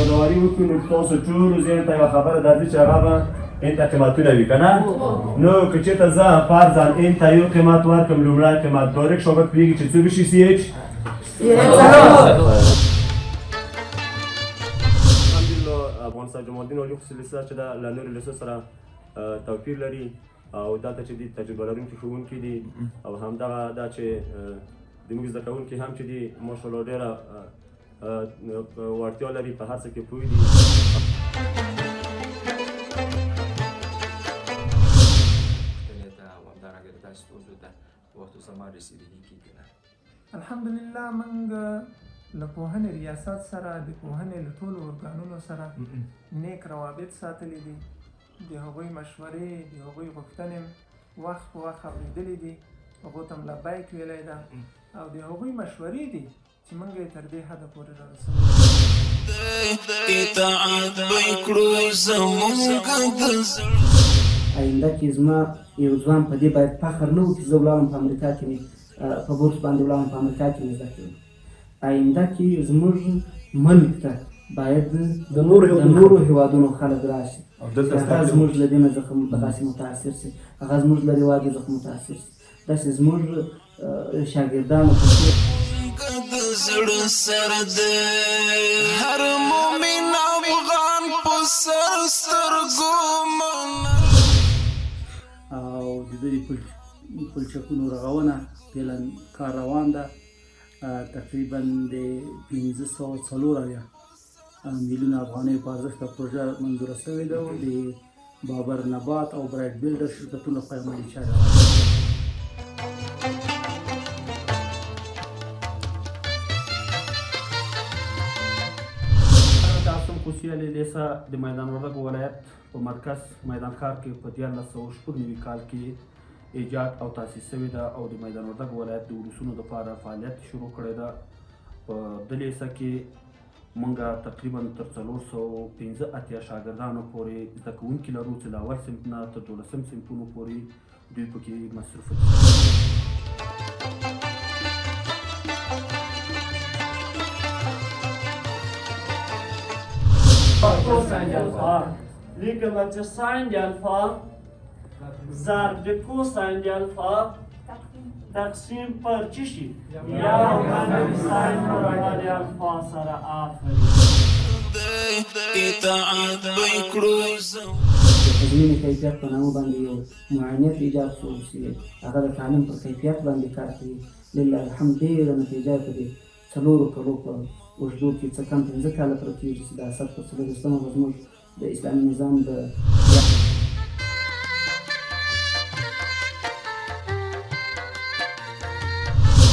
اندازه‌واري وکړو نو تاسو ټولو ذهن ته یوه خبره درځي چې هغه به ان ته قیمتونه وي که نه نو که چېرته زه فرضاً ان ته یو قیمت ورکړم لومړی قیمت دارک شاګرد پوهېږي چې څه بشي سی ایچ الحمدلله افغانستان جمال الدین علي خصوصي لیسه چې ده له نورو لیسو سره توپیر لري او دلته چې دي تجربه لرونکي ښوونکي دي او همدغه دا چې زموږ زده کوونکي هم چې دي ماشاءالله ډېره وړتیا لري په هر څه کې پوه دي الحمدلله موږ له پوهنې ریاست سره د پوهنې له ټولو ارګانونو سره نیک روابط ساتلي دي د هغوی مشورې د هغوی غوښتنې وخت په وخت اورېدلې دي هغو ته لبیک ویلی ده او د هغوی مشورې دي چې موږ یې تر دې حده پورې رارسولی آینده کې زما یو ځوان په دې باید فخر نه و چې زه ولاړم په امریکا کې مې په بورس باندې ولاړم په امریکا کې مې زده کړم آینده کې زموږ ملک ته باید د نورو هیوادونو خلک راشي هغه زموږ له دې نه څخه داسې متاثر شي هغه زموږ له رواجو څخه متاثر شي داسې زموږ شاګردانو په څېر هر مومن افغان په سر سترګو او د دوی پلچکونو رغونه فعلا کار روان ده تقریبا د 1540 میلیونه افغانۍ په ارزښت پروژه منظوره شوې ده او د بابر نبات او برایټ بیلډر شرکتونو لخوا عملي چارې روانې خصوصي لیسه د میدان وردګ ولایت په مرکز میدان ښار کې په 1996 کال کې ایجاد او تاسیس شوې ده او د میدان وردګ ولایت د ولسونو دپاره فعالیت شروع کړی ده په دې لیسه کې موږ تقریبا تر 415 شاګردانو پورې زده کوونکي لرو چې له اول صنف نه تر 12 صنفونو پورې دوی پکې مصروفه دي کوسنج الفا لیکن چه سنج الفا ضرب به کوسنج الفا تقسیم پر چشی یا من سنج مربع الفا سر آفرین تضمین کیفیت په نامه باندې یو معاینت ایجاد شو چې هغه د تعلیم پر کیفیت باندې کار کوي لله الحمد ډېره نتیجه په دې 4 کلو په اوږدو کې څه کم 15 کاله پوره کېږي چې د اسد په 400مه به زموږ د اسلامي نظام د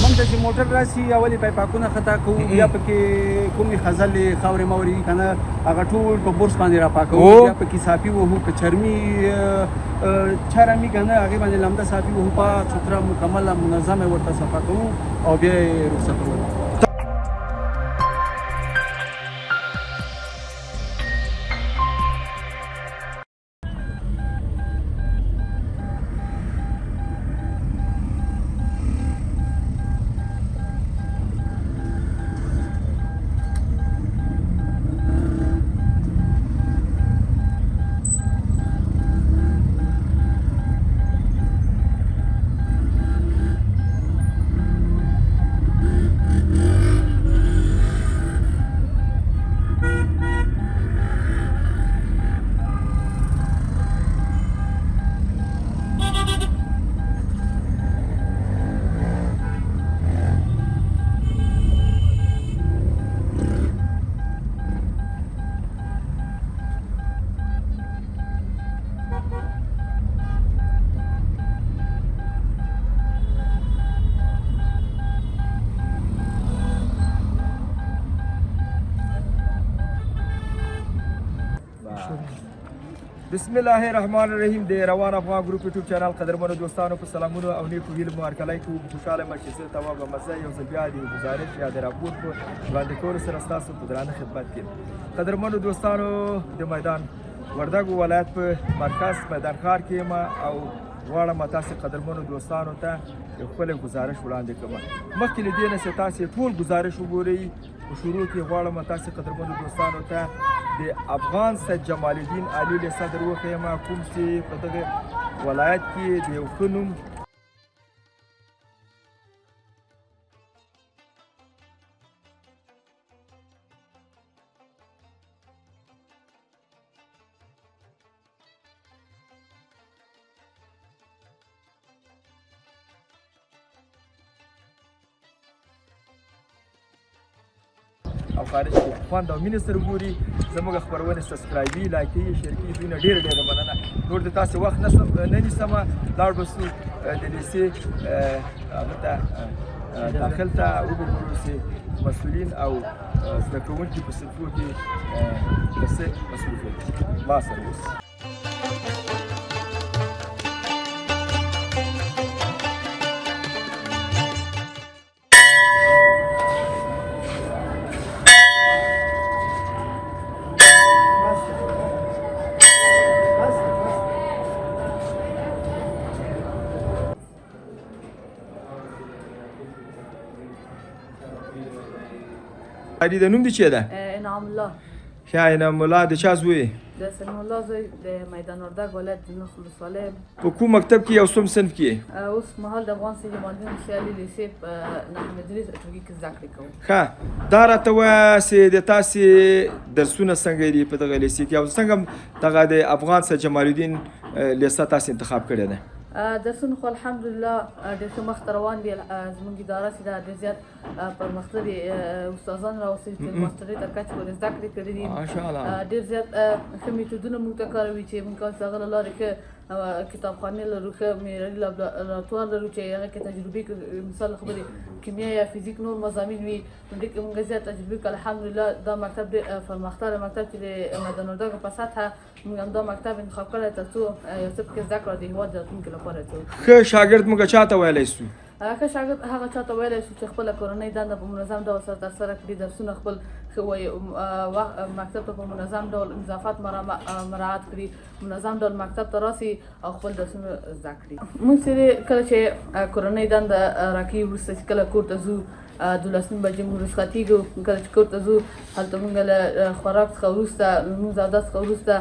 موږ ته چې موټر راسي اولې پایپاکونه خطا کوو بیا پکې کومې خځلې خاورې مورې که نه هغه ټول په بورس باندې راپاکوو بیا پکې صافي وهو که چرمي چرمي که نه هغې باندې لمده صافي وهو پاک سوتره مکمله منظمه ورته صفا کوو او بیا یې رخصتوو بسم الله الرحمن الرحیم د روان افغان ګروپ یوټیوب چینل قدرمنو دوستانو په سلامونو او نیکو هیلو مو هرکلی کوو خوشحاله یم چې زه تواب مزه یو ځل بیا د ګزارش یا د راپور په وړاندې کولو سره ستاسو په درانه خدمت کې قدرمنو دوستانو د میدان وردګ ولایت په مرکز میدان ښار کې یم او غواړم تاسې قدرمنو دوستانو ته یو ښکلی گزارش وړاندې کړم. مخکې له دې نه چې تاسې ټول گزارش وګورئ، په شروع کې غواړم تاسې قدرمنو دوستانو ته د افغان سید جمال الدین علي لیسه در وښیم، کوم چې په دغه ولایت کې د یو ښه نوم او خارج کې خوند او مینې سره ګوري. زموږ خپرونې سبسکرایبي، لایکي، شیر کړي، دوی نه ډېره مننه. نور د تاسې وخت نه نیسمه، لاړ به سو د لیسې هغه ته داخل ته وګورو چې مسؤلین او زده کوونکي په صنفو کې د څه مصروفیت دي. ما سره اوسئ. د نوم دې چی ده؟ انعام الله. ښه انعام الله د چا زوی؟ د سلیم الله زوی د میدان وردګ ولایت د نوح ولسوالۍ. په کوم مکتب کې او څوم صنف کې؟ اوس مهال د افغان سید جمال الدین خیالي لیسې په نحن مدرس ټولګي کې زده کړې کوم. ښه دا راته ووایه چې د تاسې درسونه څنګه دي په دغه لیسې کې او څنګه دغه د افغان سید جمال الدین لیسه تاسې انتخاب کړې ده؟ درسونه خو الحمدلله ډېر ښه مخته روان دي. زموږ اداره چې ده ډېر زیات پرمختللي استادان راوستلي چې ماسترۍ تر کچې پورې زده کړې کړي دي. ډېر زیات ښه میتودونه موږ ته کاروي چې موږ کولای شو هغه له لارې ښه کتابخانې لرو، ښه معیاري لابراتوار لرو چې هغه کې تجربې مثال خبرې کیمیا یا فزیک نور مضامین وي. نو ډېر موږ زیات تجربې کړو. الحمدلله دا مکتب ډېر پرمختللی مکتب چې د میدان وردګ په سطحه موږ همدا مکتب انتخاب کړی تر څو یو څه پکې زده کړو د هېواد د راتلونکي لپاره. ښه شاګرد موږ چاته ویلی سو؟ ښه شاګرد هغه چاته ویلی شو چې خپله کورنۍ دنده په منظم ډول سره ترسره کړي، درسونه خپل مکتب ته په منظم ډول اضافات مراعات کړي، منظم ډول مکتب ته راسي او خپل درسونه زده کړي. موږ چې کله چې کورنۍ دنده راکوي وروسته چې کله کور ته ځو 12 بجې موږ رخصتېږو. کله چې کور ته ځو هلته موږ له خوراک څخه وروسته لمونځ اودس څخه وروسته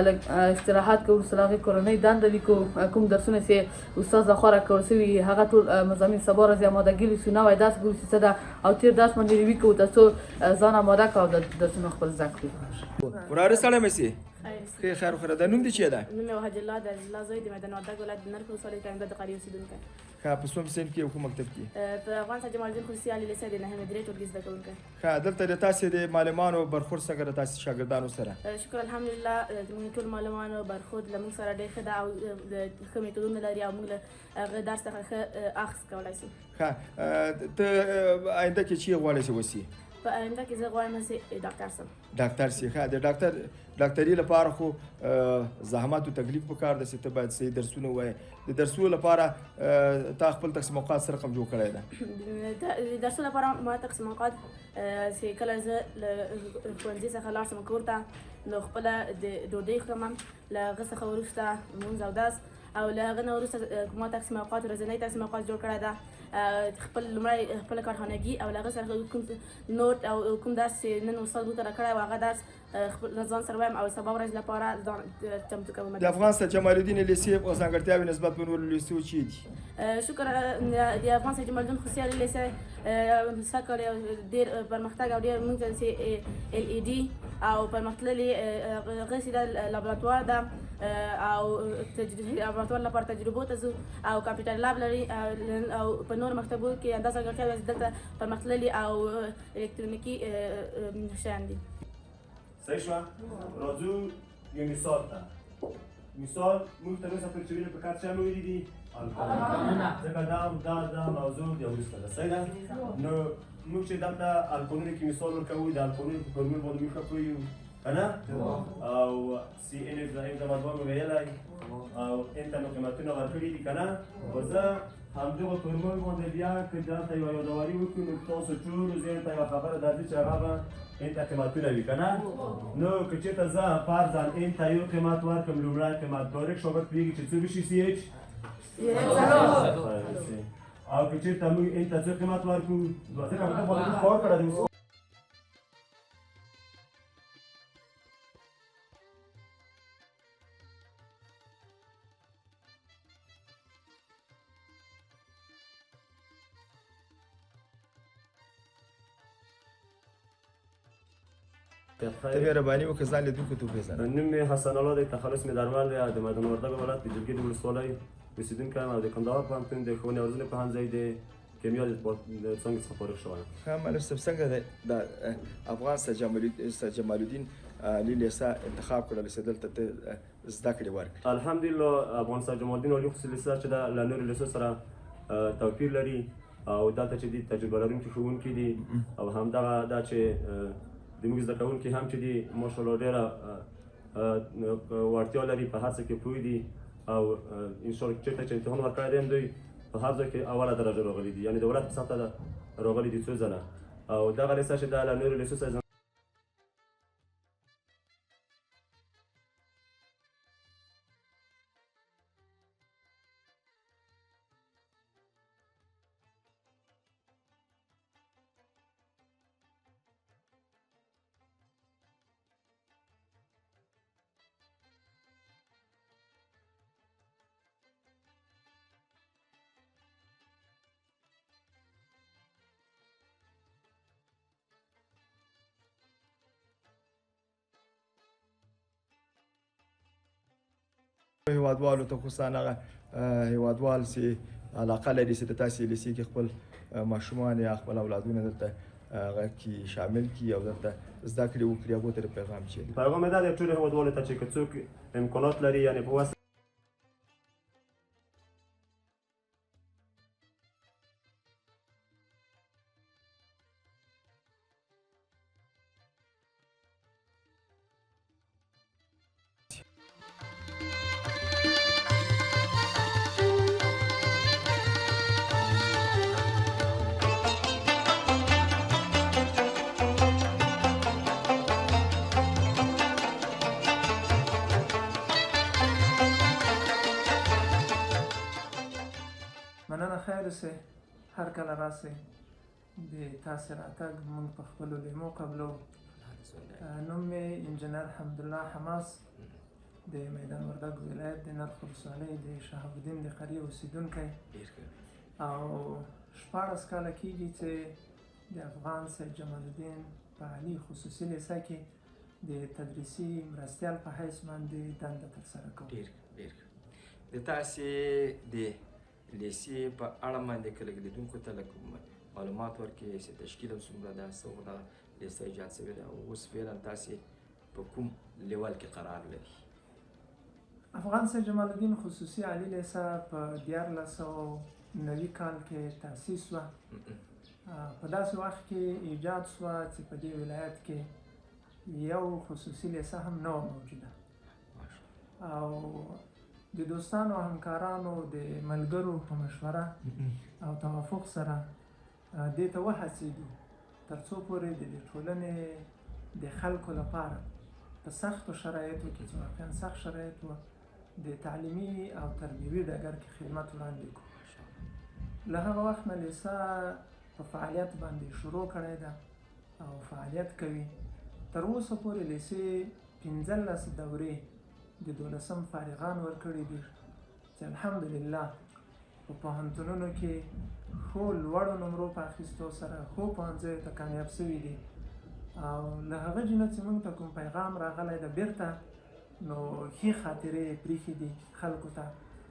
لږ استراحت کوو. وروسته له هغې کورنۍ دنده لیکو، کوم درسونه چې استاد لخوا راکول سوي هغه ټول مضامین سبا ورځې امادګي لیکو، نوی درس ګورو چې څه ده او تېر درس باندې روي کوو تر څو ځان اماده کړو او درسونه خپل زده کړو. وراره سړی مسې ښه خیر وخوره. د نوم دې چی ده؟ نوم یې وحید الله د عزیز الله زوی د میدان وردګ ولایت د نرخ ولسوالۍ کاندید د قریې اوسېدونکی. ښه په څوم صنف کې او کوم مکتب کې؟ په افغان سید جمال الدین خصوصي عالي لیسه د نهه مدیرې ټولګي زده کوونکی. ښه دلته د تاسې د معلمانو برخورد څنګه د تاسې شاګردانو سره؟ شکر الحمدلله زموږ ټول معلمانو برخورد له موږ سره ډېر ښه ده او د ښه میتودونه لري او موږ له هغه درس څخه ښه اخذ کولی شو. ښه ته آینده کې چی غواړې چې وسي؟ په آینده کې زه غواړم چې ډاکټر شم. ډاکټر سي. ښه د ډاکټري لپاره خو زحمت او تکلیف پکار ده چې ته باید صحیح درسونه ووایې. د درسونو لپاره تا خپل تقسیم اوقات سره رقم جوړ کړی ده؟ د درسونو لپاره ما تقسیم اوقات چې کله زه له ښوونځي څخه لاړ شم کور ته نو خپله د ډوډۍ خورم، له هغه څخه وروسته لمونځ اودس او له هغه نه وروسته ما تقسیم اوقات ورځنی تقسیم اوقات جوړ کړی ده. خپل لومړی خپله کارخانګي او له هغه سره کوم نوټ او کوم درس چې نن استاد موږ ته راکړی و هغه درس خپل ځان سره وایم او سبا ورځ لپاره ځان چمتو کوم. د افغان سید جمال الدین لیسې ځانګړتیاوې نسبت په نورو لیسو چی دي؟ شکر د افغان سید جمال الدین خصوصي عالي لیسه سږ کال ډېر پرمختګ او ډېر موږ ته چې LED او پرمختللي هغه چې ده لابراتوار ده او لابراتوار لپاره تجربو ته ځو او کمپیوټر لاب لري او په نور مکتبو کې همدا ځانګړتیاوې چې دلته پرمختللي او الکترونیکي شیان دي. صحیح شوه؟ راځو یو مثال ته. مثال موږ ته اوسه پورې چې ویلې په کار چا مې ویلي دي الکولونه، ځکه دا موضوع د وروسته ده. صحیح ده؟ نو موږ چې دلته الکولونو کې مثال ورکوو د الکولونو په فورمول باندې موږ ښه پوهېږو که نه؟ او CN د مجموعه مې ویلی او ان ته مو قیمتونه ورکړي دي که نه؟ خو زه همدغه فورمول باندې بیا که دلته یوه یادواري وکړو نو تاسو ټولو ذهن ته یوه خبره درځي چې هغه به ان ته قیمتونه وي که نه؟ نو که چېرته زه فرضاً ان ته یو قیمت ورکړم لومړی قیمت ډایرکټ شاګرد پوهېږي چې څه به شي CH او که چېرته موږ انت څه قیمت ورکړو ځکه موږ باندې کار کړی دی ته مهرباني وکړه ځان لیدونکو ته وپېژنه. نوم مې حسن الله دی، تخلص مې درمل دی، د میدان وردګ ولایت د جلګې د ولسوالۍ اوسېدونکی یم او د کندهار پوهنتون د ښوونې او روزنې پوهنځی د کیمیا د څانګې څخه فارغ شوی یم. ښه ملک صاحب څنګه د افغان سر جمال الدین علي لیسه انتخاب کړل چې دلته ته زده کړې ورکړې؟ الحمدلله افغان سر جمال الدین علي خصوصي لیسه چې ده له نورو لیسو سره توپیر لري او دلته چې دي تجربه لرونکي ښوونکي دي او همدغه دا چې زموږ زده کوونکي هم چې دي ماشاءالله ډېره وړتیا لري، په هر څه کې پوه دي او انشاءالله چېرته چې امتحان ورکړی دی هم دوی په هر ځای کې اوله درجه راغلي دي، یعنې د ولایت په سطحه راغلي دي څو ځله او دغه لیسه چې ده له نورو لیسو سره هیوادوالو ته خصوصا هغه هیوادوال چې علاقه لري چې د تاسې لیسې کې خپل ماشومان یا خپل اولادونه دلته هغه کې شامل کړي او دلته زده کړې وکړي، هغو ته پیغام چې پیغام یې دا دی ټولو هیوادوالو ته چې که څوک امکانات لري یعنې په وس مننه خیر اوسئ، هر کله راسئ، د تاسې راتګ موږ په خپلو لیمو قبلو. نوم مې انجینر حمدالله حماس د میدان وردګ ولایت د نرخ ولسوالۍ د شهاب الدین د قریې اوسېدونکی او 14 کاله کېږي چې د افغان سید جمال الدین په علي خصوصي لیسه کې د تدریسي مرستیال په حیث باندې دنده ترسره کوم. د تاسې د لیسې په اړه باندې که لږ لیدونکو ته لږ معلومات ورکړئ چې تشکیل هم څومره ده، څه دغه لیسه ایجاد شوې ده او اوس فعلا تاسې په کوم لیول کې قرار لري؟ افغان سید جمال الدین خصوصي علي لیسه په 1990 کال کې تاسیس شوه. په داسې وخت کې ایجاد شوه چې په دې ولایت کې یو خصوصي لیسه هم نه وه موجوده او د دوستانو او همکارانو د ملګرو په مشوره او توافق سره دې ته وهڅېدو تر څو پورې د دې ټولنې د خلکو لپاره په سختو شرایطو کې چې واقعا سخت شرایط وه د تعلیمي او تربیوي ډګر کې خدمت وړاندې کړو. له هغه وخت نه لیسه په فعالیت باندې شروع کړې ده او فعالیت کوي. تر اوسه پورې لیسې 15 دورې د 12 فارغان ورکړي دي چې الحمدلله په پوهنتونونو کې ښو لوړو نمرو په اخیستو سره ښو پوهنځیو ته کامیاب شوي دي او له هغه جنه چې موږ ته کوم پیغام راغلی ده بیرته نو ښې خاطرې یې پرېښي دي خلکو ته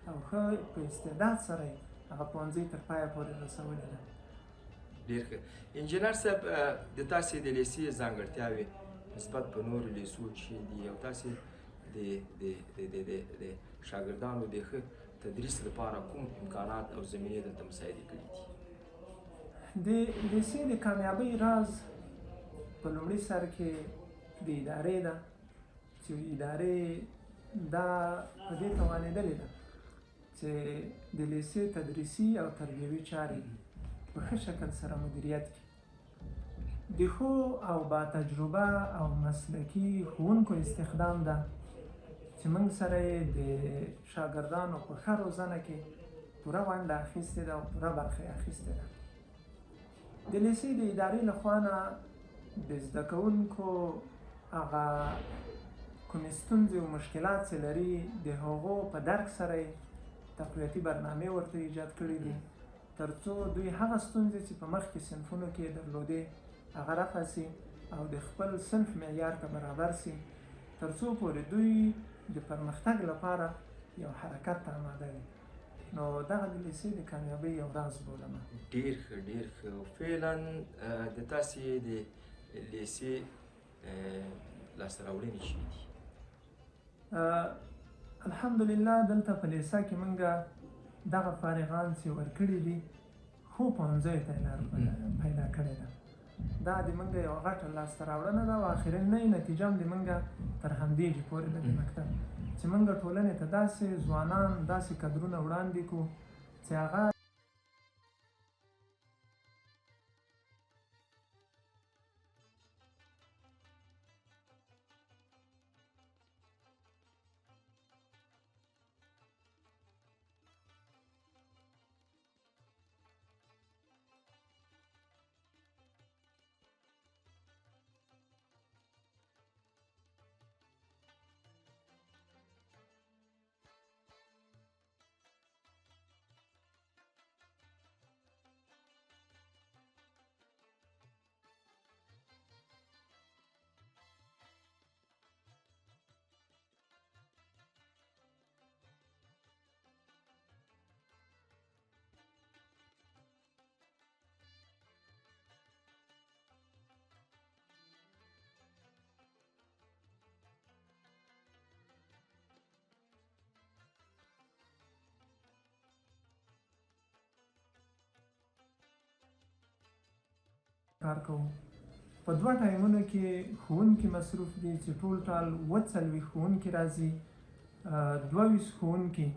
او ښه په استعداد سره یې هغه پوهنځی تر پایه پورې رسولې ده. ډېر ښه. انجینر صاحب د تاسې د لیسې ځانګړتیاوې نسبت په نورو لیسو چې دي او تاسې د شاګردانو د ښه تدریس لپاره کوم امکانات او زمینې دلته مساعدې کړي دي؟ د لیسې د کامیابۍ راز په لومړي سر کې د ادارې ده چې ادارې دا په دې توانېدلې ده چې د لیسې تدریسي او تربیوي چارې په ښه شکل سره مدیریت کړي. د ښو او با تجربه او مسلکي ښوونکو استخدام ده چې موږ سره یې د شاګردانو په ښه روزنه کې پوره ونډه اخیستې ده او پوره برخه یې اخیستې ده. د لیسې د ادارې لخوا نه د زده کوونکو هغه کومې ستونزې او مشکلات چې لري د هغو په درک سره یې تقویتي برنامې ورته ایجاد کړي دي تر څو دوی هغه ستونزې چې په مخکې صنفونو کې درلودې هغه رفع سي او د خپل صنف معیار ته برابر سي تر څو پورې دوی د پرمختګ لپاره یو حرکت ته آماده وي. نو دغه د لیسې د کامیابۍ یو راز بولم. ډېر ښه ډېر ښه. فعلا د تاسې د لیسې لاسته راوړنې چیرې دي؟ الحمدلله دلته په لیسه کې موږ دغه فارغان چې ورکړي دي ښو پوهنځیو ته یې لار پیدا کړې ده. دا د موږ یوه غټه لاسته راوړنه ده او اخرنۍ نتیجه هم د موږ تر همدې پورې ده د مکتب چې موږ ټولنې ته داسې ځوانان داسې کدرونه وړاندې کړو چې هغه کار کوو. په 2 ټایمونو کې ښوونکي مصروف دي چې ټول ټال 40 ښوونکي راځي. 22 ښوونکي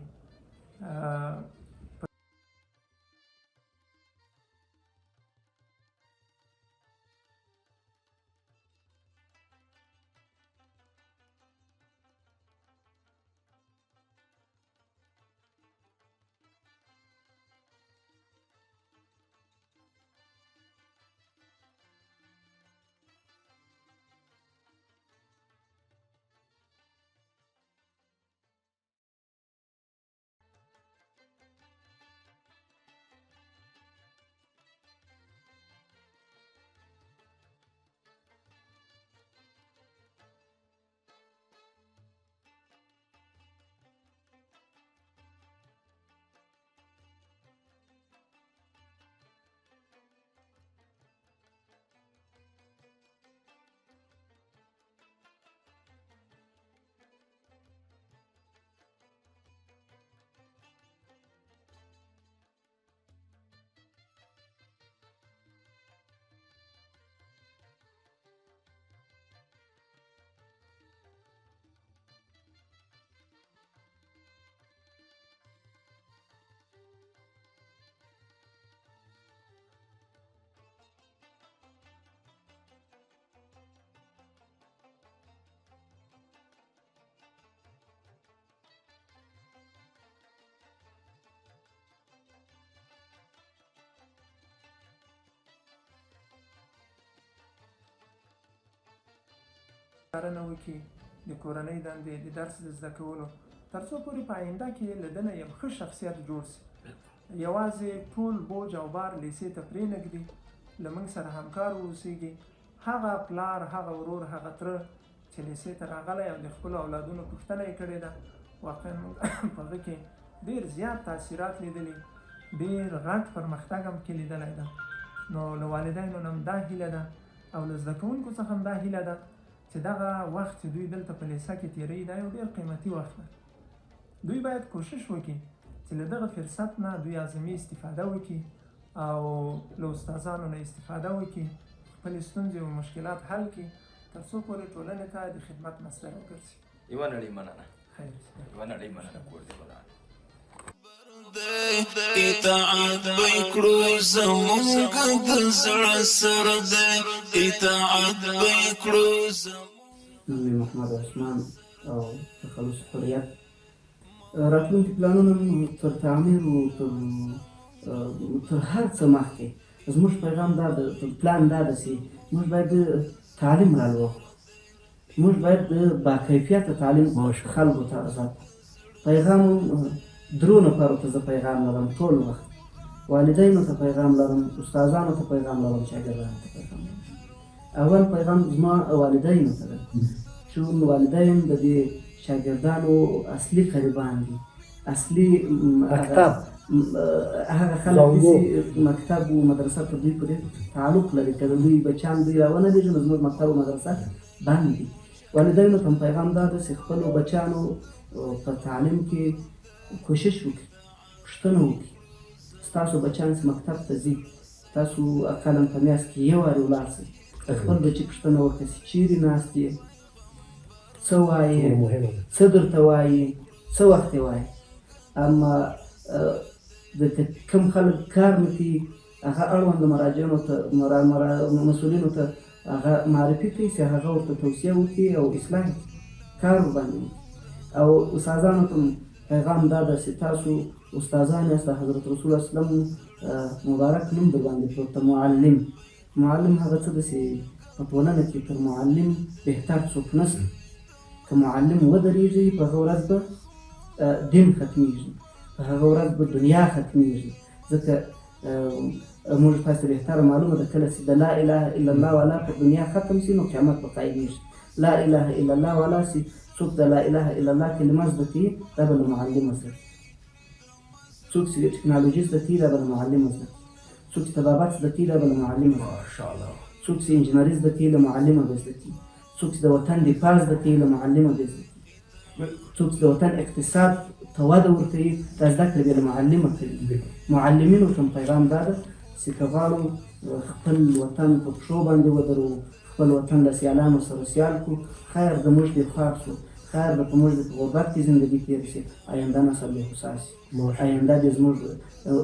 کارونه وکړي د کورنۍ دندې د درس د زده کولو تر څو پورې په آینده کې له ده نه یو ښه شخصیت جوړ سي. یوازې ټول بوج او بار لیسې ته پرېنږدي، له موږ سره همکار واوسېږي. هغه پلار هغه ورور هغه تره چې لیسې ته راغلی او د خپلو اولادونو پوښتنه یې کړې ده واقعا موږ په هغه کې ډېر زیات تاثیرات لیدلي، ډېر غټ پرمختګ هم کې لیدلی ده. نو له والدینو نه هم دا هیله ده او له زده کوونکو څخه هم دا هیله ده چې دغه وخت چې دوی دلته په لیسه کې تېروي دا یو ډېر قیمتي وخت ده. دوی باید کوشش وکړي چې له دغه فرصت نه دوی اعظمي استفاده وکړي او له استادانو نه استفاده وکړي، خپلې ستونزې او مشکلات حل کړي تر څو پورې ټولنې ته د خدمت مصدر وګرځي. یوه نړۍ مننه. خیر. یوه نړۍ مننه. کور دې ودان. اطاعت بکړو زمونږ د زړه سره دی، اطاعت بکړو زمونږ. محمد عثمان او تخلص حریت راتلونکي پلانونه تر تعمیر او تر هر څه مخکې زموږ پیغام دا ده، پلان دا ده چې موږ باید تعلیم رالوه کړو، موږ باید د باکیفیته تعلیم خلکو ته ارزاد پیغام درو نفرو ته زه پیغام لرم ټول وخت، والدینو ته پیغام لرم، استادانو ته پیغام لرم، شاګردانو ته پیغام لرم. اول پیغام زما والدینو ته ده، چون والدین د دې شاګردانو اصلي قریبان دي، اصلي هغه خلک دي چې مکتب و مدرسه ته دوی پورې تعلق لري، که د دوی بچیان دوی راونه لېږي نو زموږ مکتب و مدرسه بند دي. والدینو ته پیغام دا ده چې خپلو بچیانو په تعلیم کې کوشش وکړي، پوښتنه وکړي. ستاسو بچیان چې مکتب ته ځي، تاسو اقلا په میاشت کې یو وارې ولاړ شئ، خپل بچي پوښتنه وکړئ چې چیرې ناست یې، څه وایې، څه درته وایي، څه وخت یې وایي. اما کوم خلک کار نه کوي هغه اړوند مراجعینو ته مسؤلینو ته هغه معرفي کوي چې هغه ورته توصیه وکړي او اصلاح کار ورباندې وکړي. او استادانو ته پیغام دا ده چې تاسو استادان یاست، حضرت رسول الله صلی الله علیه وسلم مبارک نوم در باندې پروت ده، معلم. معلم هغه څه ده چې په ټولنه کې تر معلم بهتر څوک نشته. که معلم ودرېږي په هغه ورځ به دین ختمیږي، په هغه ورځ به دنیا ختمیږي. ځکه موږ تاسو ته بهتره معلومه ده کله چې د لا اله الا الله والا په دنیا ختم شي نو قیامت به قایمیږي. لا اله الا الله والا چې څوک د لا اله الا الله کلمه زده کوي دا به له معلمه زده کوي، څوک چې د ټکنالوژي زده کوي دا به له معلمه زده کوي، څوک چې طبابت زده کوي دا به له معلمه زده کوي، څوک چې انجینري زده کوي له معلمه به زده کوي، څوک چې د وطن دفاع زده کوي له معلمه به زده کوي، څوک چې د وطن اقتصاد ته وده ورکوي دا زده کړې به له معلمه کوي. معلمینو ته پیغام دا ده چې که غواړو خپل وطن په پښو باندې ودرو، خپل وطن له سیالانو سره سیال کړو، خیر د موږ د خوار شو، خیر د په موږ د غربت کې زندګي تېر شي، آینده نسل به هوسا شي، آینده د زموږ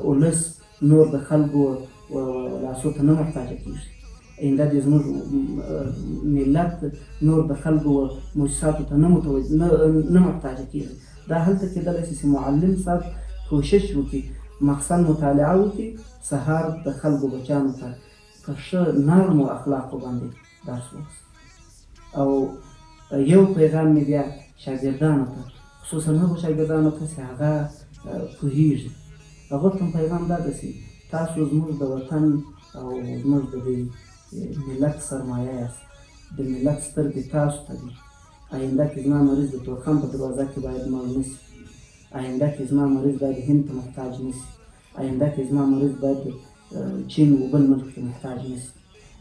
ولس نور د خلکو لاسو ته نه محتاجه کېږي، آینده د زموږ ملت نور د خلکو موجساتو ته نه محتاجه کېږي. دا هلته کېدلی شي چې معلم صاحب کوشش وکړي، مخصن مطالعه وکړي، سهار د خلکو بچیانو ته په ښه نرمو اخلاقو باندې درس ووایي. او یو پیغام مې بیا شاګردانو ته، خصوصا هغو شاګردانو ته چې هغه پوهېږي، هغو ته پیغام دا ده چې تاسو زموږ د وطن او زموږ د دې ملت سرمایه یاست، د ملت سترګې تاسو ته دي. آینده کې زما مریض د تورخم په دروازه کې باید مړ نه شي، آینده کې زما مریض باید هند ته محتاج نه شي، آینده کې زما مریض باید چین و بل ملک ته محتاج نه شي،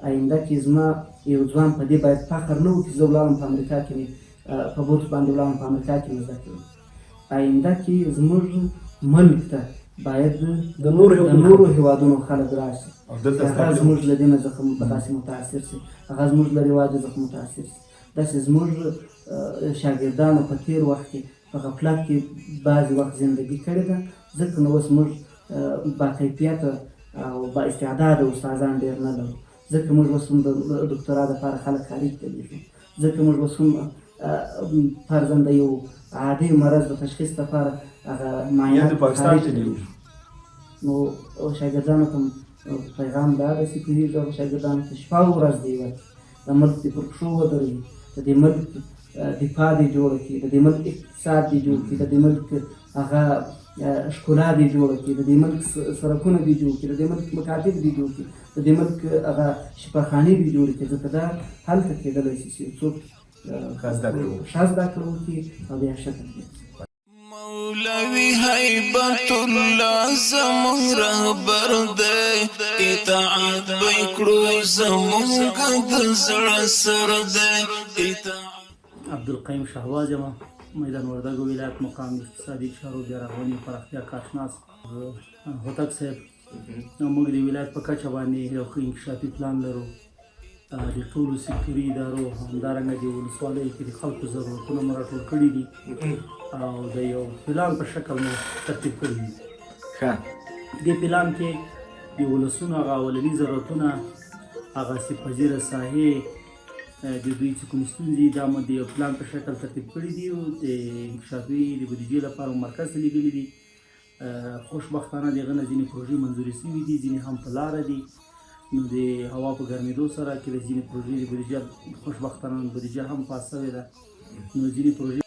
آینده کې زما یو ځوان په دې باید فخر نه وکړي زه ولاړم په امریکا کې مې په بورس باندې ولاړم په امریکا کې مې زده کړل. آینده کې زموږ ملک ته باید د نورو هېوادونو خلک راشي، هغه زموږ له دینه څخه داسې متاثر شي، هغه زموږ له رواجه څخه متاثر شي. داسې زموږ شاګردانو په تېر وخت کې په غفلت کې بعضې وخت زندګي کړې ده، ځکه نو اوس موږ باکیفیته او با استعداده استادان ډېر نه لرو، ځکه موږ اوس هم د ډاکټرا دپاره خلک خارج ته لېږو، ځکه موږ اوس هم فرضاً د یو عادي مرض د تشخیص لپاره هغه معاینات خارج ته لېږو. نو شاګردانو ته پیغام دا ده چې پوهېږي هغو شاګردانو ته شپه ورځ دې ورکړي، د ملک دې پر پښو ودروي، د دې ملک دفاع دې جوړه کړي، د دې ملک اقتصاد دې جوړ کړي، د دې ملک هغه ښکلا دې جوړه کړي، د دې ملک سړکونه دې جوړ کړي، د دې ملک مکاتب دې جوړ کړي، د دې ملک هغه شفاخانې دې جوړې کړي. ځکه دا هلته کېدلی شي چې څوک ښه زده کړه وکړي او بیا شکر کړي. مولوی حیبت الله زمون رهبر دی، اطاعت بکړو زمونږ د زړه سر دی. عبدالقیم شهباز یم، میدان وردګو ولایت مقام اقتصادي چارو بیا رغونې پراختیا کارشناس. هوتک صاحب موږ د ولایت په کچه باندې یو ښه انکشافي پلان لرو، د ټولو سکتوري ادارو همدارنګه د ولسوالیو کې د خلکو ضرورتونه مو راټول کړي دي او د یو پلان په شکل مو ترتیب کړي دي. دې پلان کې د ولسونو هغه اولني ضرورتونه، هغه سي پذیره ساحې، د دوی چې کومې ستونزې دا مو د یو پلان په شکل ترتیب کړي دي او د انکشافي د بودیجې لپاره مرکز ته لیږلي دي. خوشبختانه د هغه نه ځینې پروژې منظورې شوي دي، ځینې هم په لاره دي. نو د هوا په ګرمېدو سره کې د ځینې پروژې د بودیجه خوشبختانه بودیجه هم پاس شوې ده. نو ځینې پروژې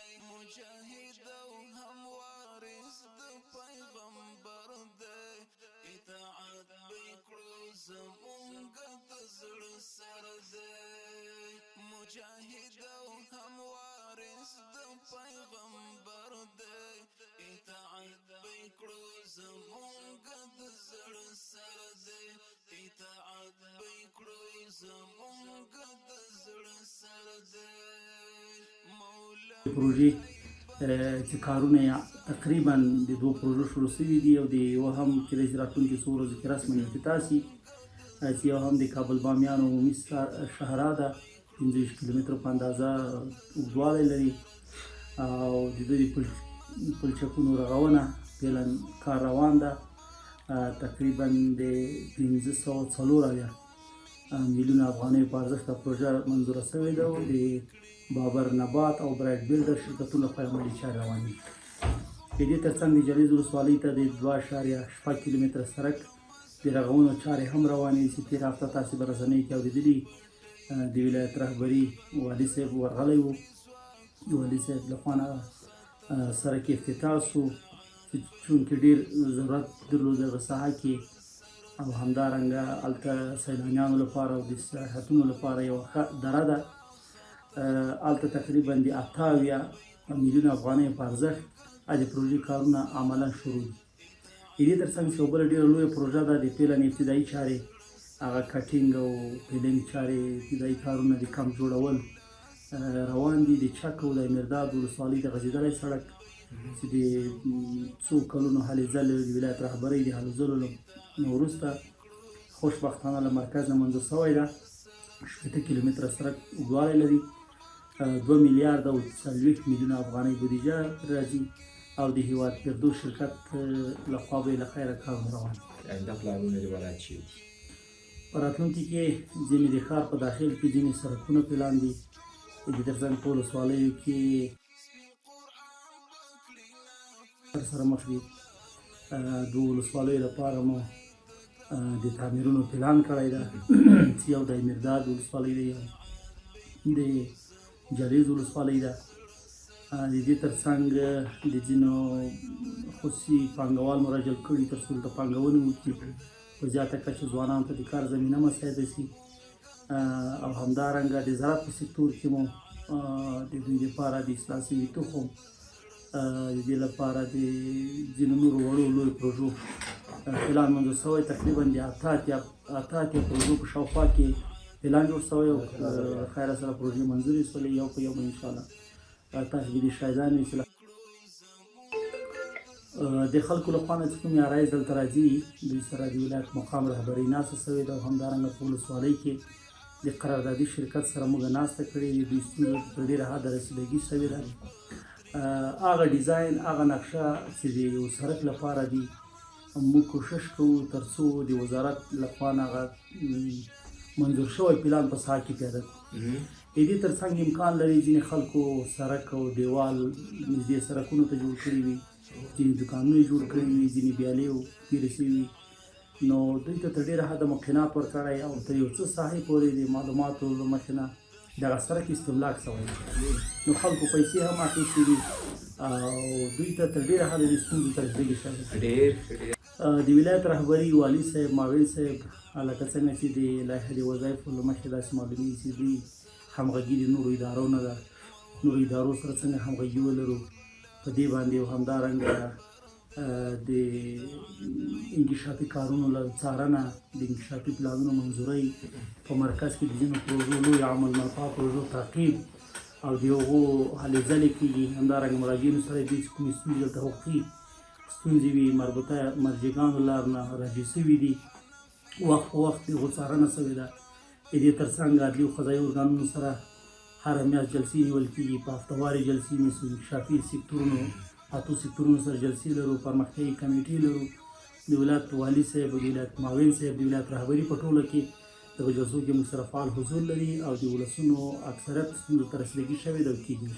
پروژې چې کارونه یې تقریبا د 2 پروژو شروع شوي دي او د یو هم کېدای شي راتلونکي څو ورځو کې رسماً افتتاح شي، چې یو هم د کابل بامیان عمومي شاهراه ده، 25 کیلومترو په اندازه اوږدوالی لري او د دوی د پلچکونو رغونه فعلا کار روان ده. تقریبا د 540 میلیونه افغانیو په ارزښت پروژه منظوره شوې ده او د بابر نبات او برایټ بیلډر شرکتونو لخوا عملي چارې روانې دي. د دې ترڅنګ د جلریز ولسوالۍ ته د 2.6 کیلومتره سړک د رغونو چارې هم روانې دي چې تېره هفته تاسې به رسنیو کې اورېدلي. د ولایت رهبري والي صاحب ورغلی و، د والي صاحب لخوا نه سړک افتتاح شو چونکې ډېر ضرورت درلود هغه ساحه کې او همدارنګه هلته سیلانیانو لپاره او د سیاحتونو لپاره یوه ښه دره ده. هلته تقریبا د 88 میلیونه افغانیو په ارزښت د پروژې کارونه عملا شروع دي. د دې ترڅنګ چې یوه بله ډېره لویه پروژه ده د پلن ابتدایي چارې، هغه کټینګ او پیلنګ چارې، ابتدایي کارونه د کمپ جوړول روان دي. د چک او د امیرداد ولسوالۍ د غځېدلی سړک چې د څو کلونو هلې ځلې د ولایت رهبرۍ د هلو ځلو نه وروسته خوشبختانه له مرکز نه منظور شوی ده. 80 کیلومتره سړک اوږدوالی لري، 2 میلیارده او 40 میلیونه افغانۍ بودیجه راځي او د هیواد فردوس شرکت لخوا به یې له خیره کارونه روان دي. آینده پلانونه د ولایت چی دي؟ په راتلونکي کې ځینې د ښار په داخل کې ځینې سړکونه پلان دي. د دې ترڅنګ په ولسوالیو کې سره مخ دي. د ولسوالیو لپاره مو د تعمیرونو پلان کړی ده چې یو د امیرداد ولسوالۍ ده، یو د جلریز ولسوالۍ ده. د دې ترڅنګ د ځینو خصوصي پانګوال مو راجلب کړي تر څو د پانګونې وکړي، په زیاته کچه ځوانانو ته د کار زمینه مساعده شي او همدارنګه د زراعت په سکتور کې مو د دوی لپاره د اصلاح شوي تخم، د دې لپاره د ځینو نورو وړو لویو پروژو پلان منظور شوی. تقریبا د 88 پروژو په شاوخوا کې پلان جوړ شوی او خیره سره پروژې منظورې شولې. یو په یو به انشاءالله تاسو به د شاهدان وي چې د خلکو لخوا نه چې کومې عرایض دلته راځي دوی سره د ولایت مقام رهبرۍ ناسته شوې ده او همدارنګه په ولسوالۍ کې د قراردادي شرکت سره موږ ناسته کړې دي. دوی ستونزو ته ډېره حده رسیدګي شوې ده. هغه ډیزاین، هغه نقشه چې د یو سړک لپاره دي موږ کوشش کوو تر څو د وزارت لخوا نه هغه منظور شوی پلان په ساحه کې پیاده کړو. د دې ترڅنګ امکان لري ځینې خلکو سړک او دیوال نږدې سړکونو ته جوړ کړي وي، ځینې دوکانونه یې جوړ کړي وي، ځینې بیالې او تېرې شوي وي. نو دوی ته تر ډېره حده مقناط ورکړی او تر یو څه ساحې پورې د معلوماتو له مخې نه دغه سړک استملاک شوی. نو خلکو پیسې هم اخیستې دي او دوی ته تر ډېره حده د ستونزو ته رسېدګي شوې. د ولایت رهبري والي صاحب، معاون صاحب، لکه څنګه چې د لایحې د وظایفو له مخې داسې معلومېږي چې دوی همغږي د نورو ادارو نه ده، نورو ادارو سره څنګه همغږي ولرو په دې باندې او همدارنګه د انکشافي کارونو له څارنه، د انکشافي پلانونو منظورۍ په مرکز کې د ځینو پروژو لوی عمل ناپا پروژو تعقیب او د هغو هلې ځلې کېږي. همدارنګه مراجعینو سره دوی چې کومې ستونزې دلته حقوقي ستونزې وي مربوطه مرجعګانو لار نه راجع شوي دي، وخت په وخت د هغو څارنه شوې ده. د دې ترڅنګ عدلي او قضایي ارګانونو سره هره میاشت جلسې نیول کېږي، په هفتهوارې جلسې نیسو. انکشافي سکتورونو 8 سکتورونو سره جلسې لرو، پرمختیایي کمیټې لرو. د ولایت والي صاحب، د ولایت معاون صاحب، د ولایت رهبري په ټوله کې دغه جلسو کې موږ سره فعال حضور لري او د ولسونو اکثریت ستونزو ته رسیدګي شوې ده او کېږي.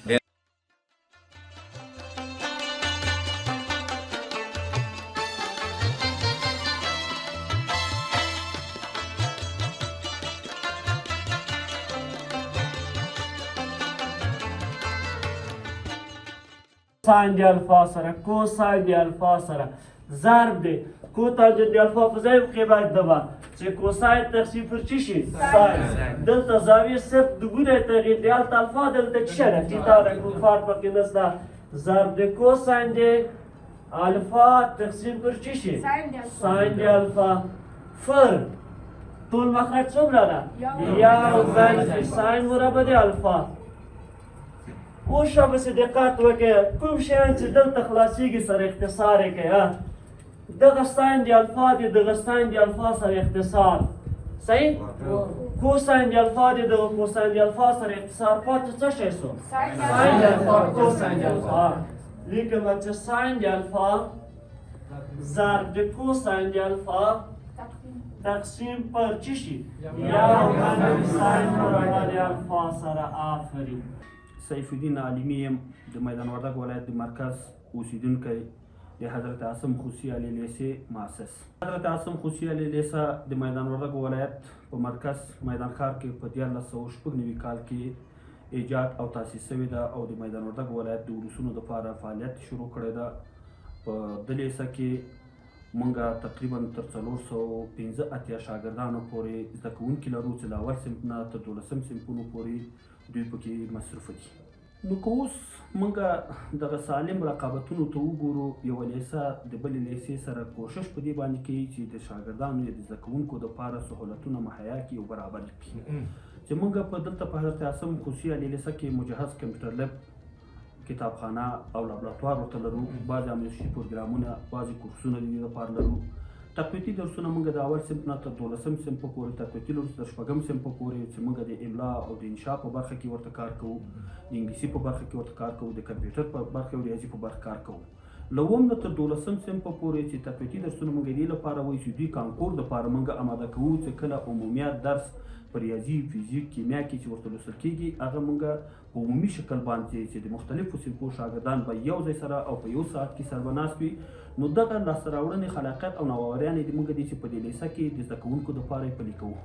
ساین دی الفا سره کوساین دی الفا سره ضرب دی کوتانجت دی الفا په ځای کې باید دبا چې کوساین تقسیم پر چی شي ساین دلته زاویه صرف دوګونه تغییر دی الته الفا دلته چی شي چې دا د فرق پکې نشته ضرب دی کوساین دی الفا تقسیم پر چی شي ساین دی الفا فرق ټول مخرج څومره ده یو منفي ساین مربع دی الفا. اوس شابه چې دقت وکړئ کوم شیان چې دلته خلاصیږي سره اختصار یې کوي دغه ساین دی الفا دی دغه ساین دی الفا سره اختصار صحیح کوساین دی الفا دی دغه کوساین دی الفا سره اختصار پاتې څه شی سو ساین دی الفا کوساین دی الفا لیکم چې ساین دی الفا ضرب د کوساین دی الفا تقسیم پر چی شي یو منفي ساین مربع دی الفا سره. آفرین. سیف الدین عالمي یم د میدان وردګ ولایت د مرکز اوسیدونکی د حضرت عاصم خوسی علی لیسې مؤسس. حضرت عاصم خوسی علی لیسه د میدان وردګ ولایت په مرکز میدان ښار کې په 1996 کال کې ایجاد او تاسیس شوې ده او د میدان وردګ ولایت د ولسونو دپاره فعالیت شروع کړی ده. په دې لیسه کې مونږ تقریبا تر 485 شاګردانو پورې زده کوونکي لرو چې له اول صنف نه تر 12 صنفونو پورې دوی پکې مصروفه دي. نو که اوس موږ دغه سالم رقابتونو ته وګورو یوه لیسه د بلې لیسې سره کوشش په دې باندې کوي چې د شاګردانو یا د زده کوونکو دپاره سهولتونه مهیا کړي او برابر کړي. چې موږ په دلته په حضرت عاصم خوسی علی لیسه کې مجهز کمپیوټر لب کتابخانه او لابراتوار ورته لرو. بعضې آموزشي پروګرامونه بعضې کورسونه د دې لپاره لرو. تقویتي درسونه موږ د اول صنف نه تر 12 صنف پورې تقویتي لرو تر 6 صنف پورې چې موږ د املا او د انشا په برخه کې ورته کار کوو د انګلیسي په برخه کې ورته کار کوو د کمپیوټر په برخه او ریاضي په برخه کار کوو. له اووم نه تر 12 صنف پورې چې تقویتي درسونه موږ دې لپاره وایي چې دوی کانکور دپاره موږ اماده کوو چې کله عمومیت درس په ریاضي فزیک کیمیا کې چې ورته لوستل کېږي هغه موږ په عمومي شکل باندې چې د مختلفو صنفو شاګردان به یو ځای سره او په یو ساعت کې سر بناست وي. نو دغه لاسته راوړنې خلاقیت او نوآوریانې د موږ دي چې په دې لیسه کې د زده کوونکو دپاره یې پلي کوو.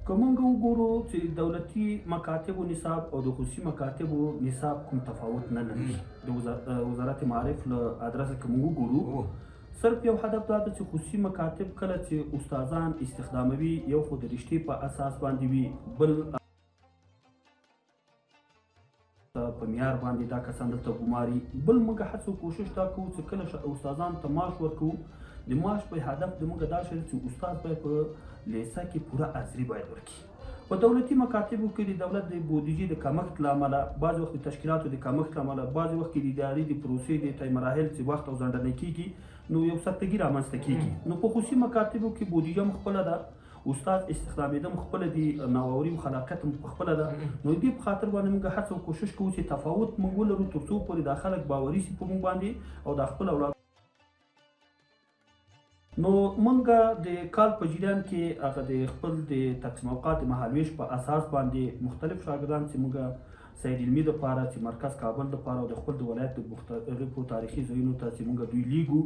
که موږ وګورو چې دولتي مکاتبو نصاب او د خصوصي مکاتبو نصاب کوم تفاوت نه لري. د وزارت معارف له ادرسه که موږ وګورو صرف یو هدف دا ده چې خصوصي مکاتب کله چې استادان استخداموي یو خو د رشتې په اساس باندې وي بل په معیار باندې دا کسان دلته ګماري بل موږ هڅه کوشش دا کوو چې کله استادانو ته معاش ورکوو د معاش په هدف د موږ دا شی چې استاد باید په لیسه کې پوره حاضري باید ورکړي. په دولتي مکاتبو کې د دولت د بودیجې د کمښت له امله بعضې وخت د تشکیلاتو د کمښت له امله بعضې وخت کې د ادارې د پروسې د طی مراحل چې وخت او ځنډنه کېږي نو یو سختګي رامنځته کېږي. نو په خصوصي مکاتبو کې بودیجه هم خپله ده استاد استخدامېدم خپله دي نوآوري او خلاقیت هم خپله ده. نو دې په خاطر باندې موږ هڅه او کوشش کوو چې تفاوت موږ ولرو تر څو پورې دا خلک باوري شي په موږ باندې او دا خپل اولاد. نو موږ د کال په جریان کې هغه د خپل د تقسیم اوقات مهالویش په اساس باندې مختلف شاګردان چې موږ سید علمي دپاره چې مرکز کابل دپاره او د خپل د ولایت د مختلفو تاریخي ځایونو ته چې موږ دوی لیږو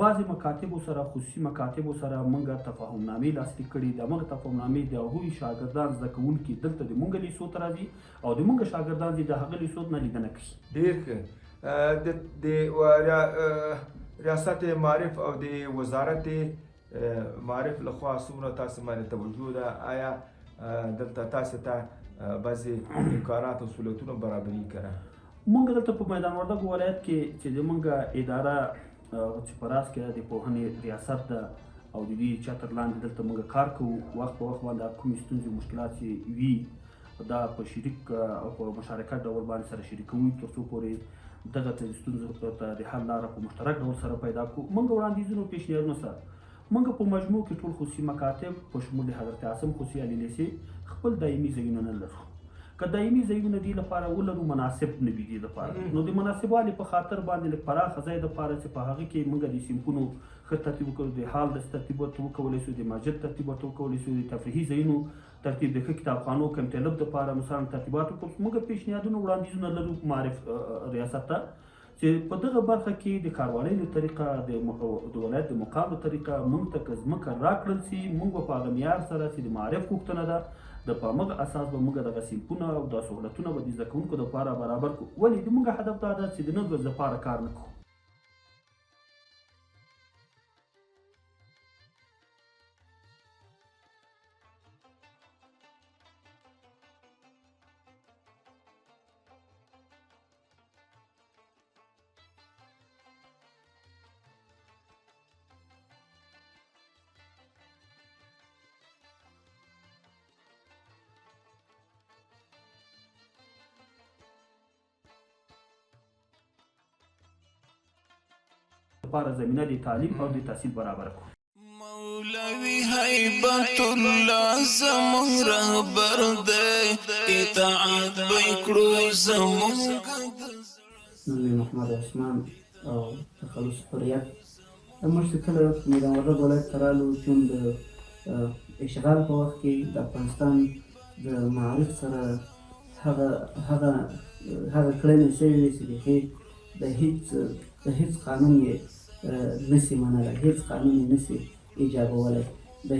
بعضې مکاتبو سره خصوصي مکاتبو سره موږ تفاهمنامې لاسلیک کړي. د همغه تفاهمنامې د هغوی شاګردان زده کوونکي دلته د موږ لیسو ته راځي او د موږ شاګردان دې د هغه لیسو نه لیدنه کوي. ډېر ښه. د ریاست معارف او د وزارت معارف لخوا څومره تاسو باندې توجه ده؟ آیا دلته تاسو ته بعضې امکانات او سهولتونه برابري کړه؟ موږ دلته په میدان وردګ ولایت کې چې د موږ اداره چې په راس کې د پوهنې ریاست ده او د دې چتر لاندې دلته موږ کار کوو. وخت په وخت باندې کومې ستونزې مشکلات چې وي دا په شریک او په مشارکت ډول باندې سره شریکوو تر څو پورې دغه ستونزو ته د حل لاره په مشترک ډول سره پیدا کړو. موږ وړاندیزونو پیشنهادونو سره موږ په مجموع کې ټول خصوصي مکاتب په شمول د حضرت عاصم خوسی علی لیسې خپل دایمي ځایونه نه لرو. که دایمي ځایونه دې لپاره ولرو مناسب نه وي دې لپاره نو د مناسبوالي په خاطر باندې لږ پراخه ځای دپاره چې په هغه کې موږ د صنفونو ښه ترتیب وکړو د حال د ترتیب ورته وکولی شو د مسجد ترتیب ورته وکولی شو د تفریحي ځایونو ترتیب د ښه کتابخانو کمپیوټر دپاره مثلا ترتیبات وکړو موږ پیشنهادونه وړاندیزونه لرو معرف ریاست ته چې په دغه برخه کې د کاروالۍ له طریقه د ولایت د مقام له طریقه موږ ته که ځمکه راکړل سي موږ به په هغه معیار سره چې د معرف غوښتنه ده د په همغه اساس به موږ دغه صنفونه او دا سهولتونه به د زده کوونکو دپاره برابر کړو ولې د موږ هدف دا ده چې د نن ورځ دپاره کار نه کړو لپاره زمینه د تعلیم او د تحصیل برابر کړو مولوی هیبت الله زمون رهبر دی اطاعت بکړو زمون نوم محمد عثمان او تخلص حریت موږ چې کله میدان وردګ ولایت ته رالو چون د اشغال په وخت کې د افغانستان د معارف سره هغه کړنې شوې وې چې بیخي د هیڅ قانون یې نسی منلی هیڅ قانون یې نسی ایجابولی له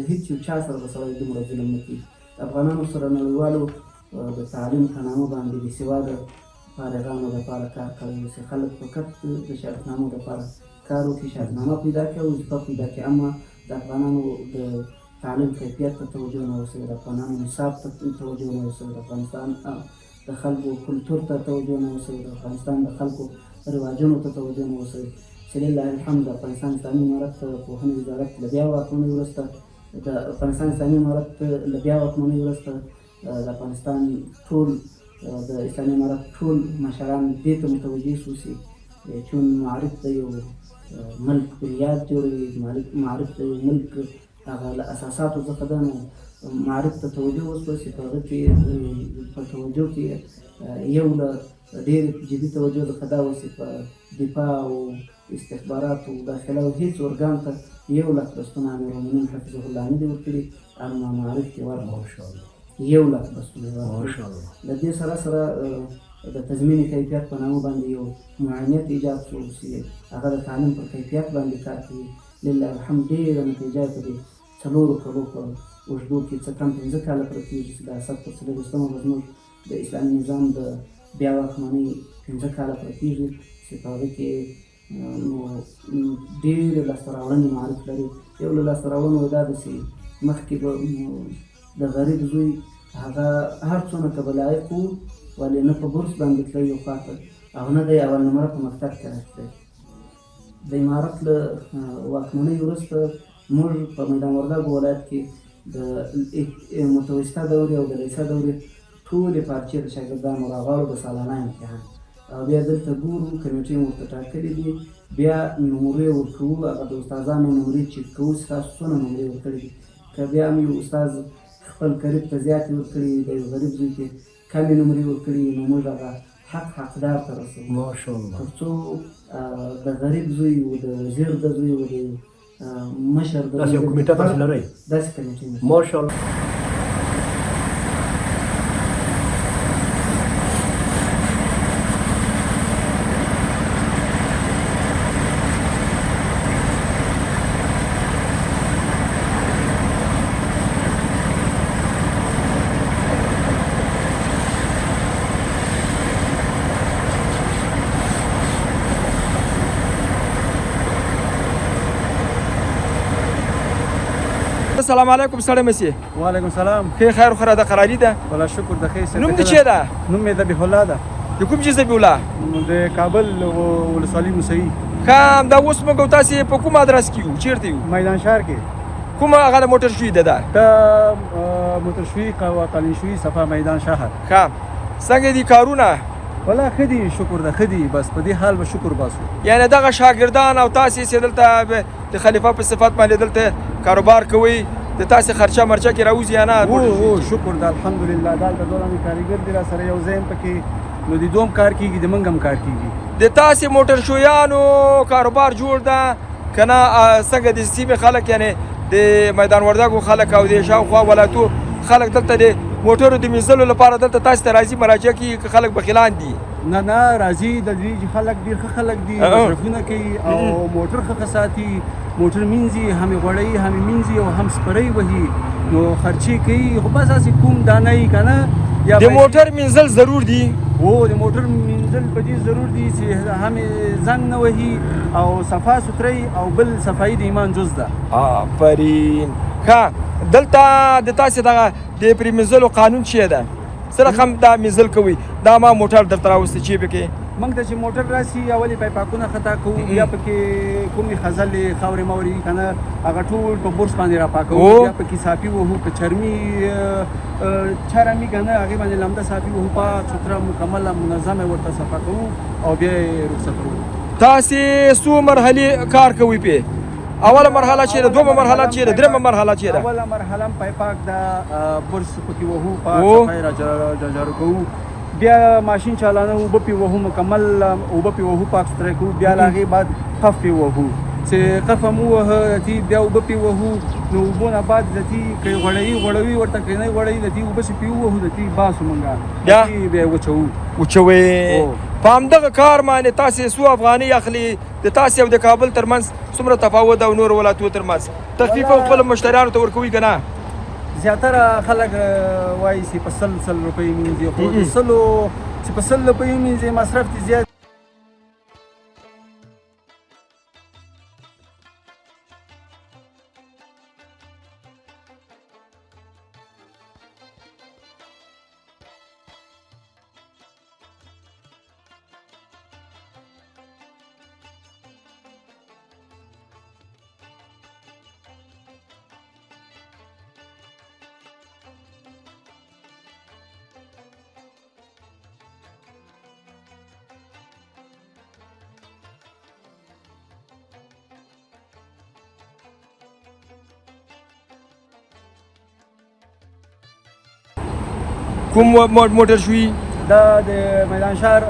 هیڅ یو چا سره به سړی دومره ظلم نه کوي د افغانانو سره نړیوالو د تعلیم په نامه باندې بېسواده فارغانو دپاره کار کړی چې خلک فقط د شهادتنامو دپاره کار وکړي شهادتنامه پیدا کړي او وظیفه پیدا کړي اما د افغانانو د تعلیم کیفیت ته توجه نه ورسوي د افغانانو نصاب ته توجه نه ورسوي د افغانستان د خلکو کلتور ته توجه نه ورسوي د افغانستان د خلکو رواجونو ته توجه نه ورسوي چې لله الحمد د افغانستان اسلامي امارت پوهنې وزارت له بیا واکمنۍ وروسته د افغانستان اسلامي امارت له بیا واکمنۍ وروسته د افغانستان ټول د اسلامي امارت ټول مشران دې ته متوجه شو چې چون معارف د یو ملک بنیاد جوړوي معارف د یو ملک هغه له اساساتو څخه ده نو معارف ته توجه وشوه چې په هغه کې په توجه کې یو له ډېر جدي توجه څخه دا و چې په دفاع او استخباراتو داخله او هېڅ ارګان ته 1,00,000 بستونه امیرالمؤمنین حفظه الله نه دي ورکړي اما معارف کې ورکړي 1,00,000 بستونه یې ورکړي له دې سره د تضمین کیفیت په نامه باندې یو معاینت ایجاد شو چې هغه د تعلیم پر کیفیت باندې کار کوي لله الحمد ډېره نتیجه په دې 4 کلو په اوږدو کې څه کم 15 کاله پوره کېږي چې د اسد پر 40مه به زموږ د اسلامي نظام د بیا واکمنۍ 15 کاله پوره کېږي چې په هغه کې ډېرې لاسته راوړنې معرف لري یو له لاسته راوړنو دا ده چې مخکې به د غریب زوی هغه هر څونه که به لایق وو ولې نه په بورس باندې تللی یو خواته او نه دی اول نمره په مکتب کې راغلی د امارت له واکمنۍ وروسته موږ په میدان وردګ ولایت کې د متوسطه دورې او د رئیسه دورې ټولې پارچې د شاګردانو راغلو د سالانه امتحان او بیا دلته ګورو کمیټې مو ورته ټاکلې دي بیا نمرې ورکوو هغه د استادانو نمرې چیک کوو چې تاسو څونه نمرې ورکړي دي که بیا هم یو استاد خپل قریب ته زیاتې ورکړي د یو غریب زوی کې کمې نمرې ورکړي نو موږ هغه حقدار ته رسوو ماشاءالله تر څو د غریب زوی و د وزیر د زوی و د مشر د داسې یو کمیټه تاسو لرئ داسې کمیټې ماشاءالله السلام علیکم سړی مسیح وعلیکم سلام ښه خیر خو د قراري ده والله شکر د ښې نوم دې چی ده نوم مې ذبیح الله ده د کوم ځای ذبیح الله د کابل ولسوالۍ موسهي ښه همدا اوس موږ تاسې په کوم ادرس کې یو چیرته یو میدان شهر کې کومه هغه د موټر شوي ده موټر شوي قالین شوي صفا میدان شهر ښه څنګه دي کارونه والله ښه دي شکر ده ښه دي بس په دې حال به شکر باسو یعنې دغه شاګردان او تاسې چې دلته د خلیفه په صفت باندې دلته کاروبار کوئ د تاسې خرچه مرچه کې راوځي یا نه شکر ده الحمدلله دلته دونه مې کاریګر دي را سره یو ځای یم پکې نو د دوم کار کېږي د موږ هم کار کېږي د تاسې موټر شویانو کاروبار جوړ ده که نه څنګه د سیمې خلک یعنې د میدان وردګو خلک او د شاوخوا ولایتو خلک دلته د موټرو د مینځلو لپاره دلته تاسو ته راځي مراجعه کوي که خلک بخیلان دي؟ نه راځي د دې خلک ډېر ښه خلک دي مصرفونه کوي او موټر ښه ساتي موټر مینځي هم یې غوړوي هم یې مینځي او هم سپری وهي نو خرچې کوي خو بس هسې کوم دانه یي که نه د موټر مینځل ضرور دي هو د موټر مینځل په دې ضرور دي چې هم زنګ نه وهي او صفا سوتري او بل صفایي د ایمان جز ده آفرین ښه دلته د تاسې دغه د پرې مینځلو قانون چیه ده څه رقم دا مینځل کوي دا ما موټر درته راوستی چې پکې موږ ته چې موټر راسي اول یې پایپاکونه خطا کوو بیا پکې کومې خځلې خاورې ماورې که نه هغه ټول په برس باندې راپاکوو بیا پکې صافي وهو که چرمي چرمي که نه هغې باندې لمده صافي وهو پاک سوتره مکمله منظمه ورته صفا کوو او بیا یې رخصتوو تاسې څو مرحلې کار کوئ پې اوله مرحله چیرې دومه مرحله چیرې درېمه مرحله چیرې اوله مرحله هم پایپاک ده برس پکې وهو پاک صفایي راجارو کوو بیا ماشین چالانه اوبه پې وهو مکمل اوبه پې وهو پاک سوتره کوو بیا له هغې بعد قف پې وهو چې قف هم ووهه دتي بیا اوبه پې وهو نو اوبو نه بعد دتي که یې غوړوي ورته که نه یې غوړوي دتي اوبه چې پې ووهو دتي باسو موږ دتي بیا یې وچوئ په همدغه کار باندې تاسې څو افغانۍ اخلي د تاسې او د کابل ترمنځ څومره تفاوت او نورو ولایتونو ترمنځ تخفیف او خپلو مشتریانو ته ورکوئ که نه زیاتره خلک وایي چې په 100 روپۍ مینځي خو د 100 چې په 100 روپۍ مینځي مصرف دې زیات کوم موټر شوي دا د میدان شهر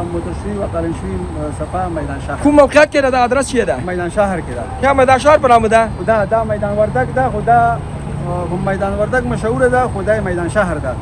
موټر شوي و قالین شوي صفا میدان شهر کوم موقعیت کې ده د ادرس چیه ده میدان شهر کې ده یا میدان شهر په نامه ده دا میدان وردګ ده خو دا میدان وردګ مشهوره ده خو دا میدان شهر ده